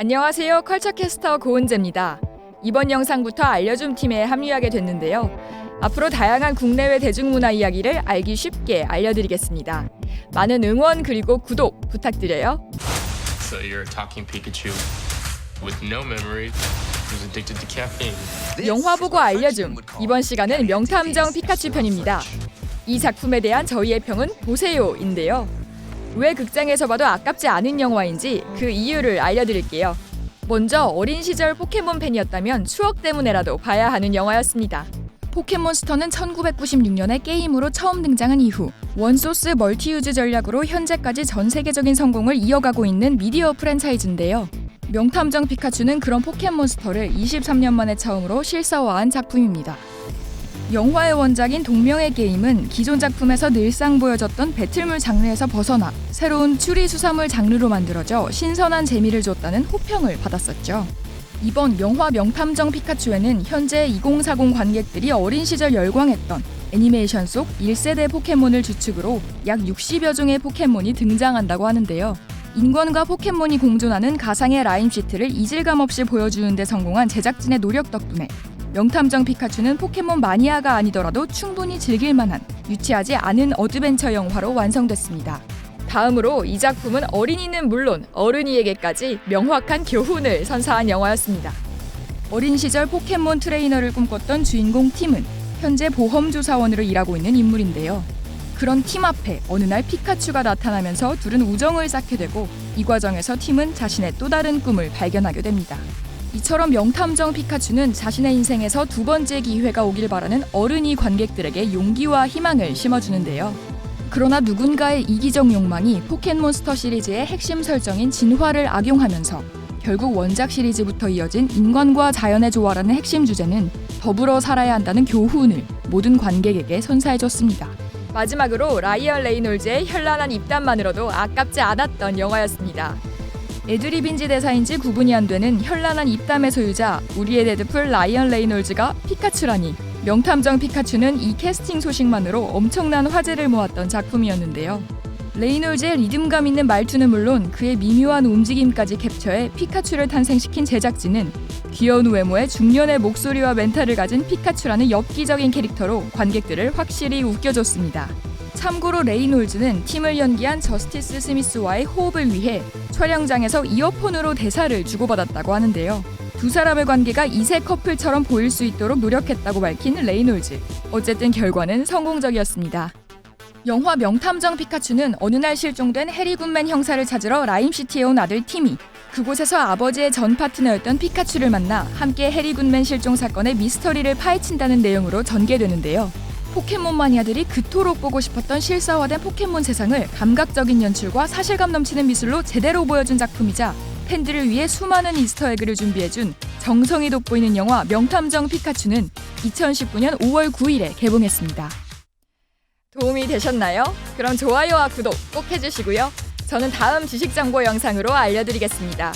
안녕하세요. 컬처캐스터 고은재입니다. 이번 영상부터 알려줌 팀에 합류하게 됐는데요. 앞으로 다양한 국내외 대중문화 이야기를 알기 쉽게 알려드리겠습니다. 많은 응원 그리고 구독 부탁드려요. So you're a talking Pikachu with no memory who's addicted to caffeine. 영화 보고 알려줌. 이번 시간은 명탐정 피카츄 편입니다. 이 작품에 대한 저희의 평은 보세요인데요. 왜 극장에서 봐도 아깝지 않은 영화인지 그 이유를 알려드릴게요. 먼저 어린 시절 포켓몬 팬이었다면 추억 때문에라도 봐야 하는 영화였습니다. 포켓몬스터는 1996년에 게임으로 처음 등장한 이후 원소스 멀티유즈 전략으로 현재까지 전 세계적인 성공을 이어가고 있는 미디어 프랜차이즈인데요. 명탐정 피카츄는 그런 포켓몬스터를 23년 만에 처음으로 실사화한 작품입니다. 영화의 원작인 동명의 게임은 기존 작품에서 늘상 보여줬던 배틀물 장르에서 벗어나 새로운 추리수사물 장르로 만들어져 신선한 재미를 줬다는 호평을 받았었죠. 이번 영화 명탐정 피카츄에는 현재 2040 관객들이 어린 시절 열광했던 애니메이션 속 1세대 포켓몬을 주축으로 약 60여 종의 포켓몬이 등장한다고 하는데요. 인간과 포켓몬이 공존하는 가상의 라임시트를 이질감 없이 보여주는 데 성공한 제작진의 노력 덕분에 명탐정 피카츄는 포켓몬 마니아가 아니더라도 충분히 즐길 만한 유치하지 않은 어드벤처 영화로 완성됐습니다. 다음으로 이 작품은 어린이는 물론 어른이에게까지 명확한 교훈을 선사한 영화였습니다. 어린 시절 포켓몬 트레이너를 꿈꿨던 주인공 팀은 현재 보험조사원으로 일하고 있는 인물인데요. 그런 팀 앞에 어느 날 피카츄가 나타나면서 둘은 우정을 쌓게 되고 이 과정에서 팀은 자신의 또 다른 꿈을 발견하게 됩니다. 이처럼 명탐정 피카츄는 자신의 인생에서 두 번째 기회가 오길 바라는 어른이 관객들에게 용기와 희망을 심어주는데요. 그러나 누군가의 이기적 욕망이 포켓몬스터 시리즈의 핵심 설정인 진화를 악용하면서 결국 원작 시리즈부터 이어진 인간과 자연의 조화라는 핵심 주제는 더불어 살아야 한다는 교훈을 모든 관객에게 선사해줬습니다. 마지막으로 라이언 레이놀즈의 현란한 입담만으로도 아깝지 않았던 영화였습니다. 애드리브인지 대사인지 구분이 안 되는 현란한 입담의 소유자 우리의 데드풀 라이언 레이놀즈가 피카츄라니. 명탐정 피카츄는 이 캐스팅 소식만으로 엄청난 화제를 모았던 작품이었는데요. 레이놀즈의 리듬감 있는 말투는 물론 그의 미묘한 움직임까지 캡처해 피카츄를 탄생시킨 제작진은 귀여운 외모에 중년의 목소리와 멘탈을 가진 피카츄라는 엽기적인 캐릭터로 관객들을 확실히 웃겨줬습니다. 참고로 레이놀즈는 팀을 연기한 저스티스 스미스와의 호흡을 위해 촬영장에서 이어폰으로 대사를 주고받았다고 하는데요. 두 사람의 관계가 이세 커플처럼 보일 수 있도록 노력했다고 밝힌 레이놀즈. 어쨌든 결과는 성공적이었습니다. 영화 명탐정 피카츄는 어느 날 실종된 해리 굿맨 형사를 찾으러 라임시티에 온 아들 팀이 그곳에서 아버지의 전 파트너였던 피카츄를 만나 함께 해리 굿맨 실종 사건의 미스터리를 파헤친다는 내용으로 전개되는데요. 포켓몬 마니아들이 그토록 보고 싶었던 실사화된 포켓몬 세상을 감각적인 연출과 사실감 넘치는 미술로 제대로 보여준 작품이자 팬들을 위해 수많은 이스터에그를 준비해준 정성이 돋보이는 영화 명탐정 피카츄는 2019년 5월 9일에 개봉했습니다. 도움이 되셨나요? 그럼 좋아요와 구독 꼭 해주시고요. 저는 다음 지식정보 영상으로 알려드리겠습니다.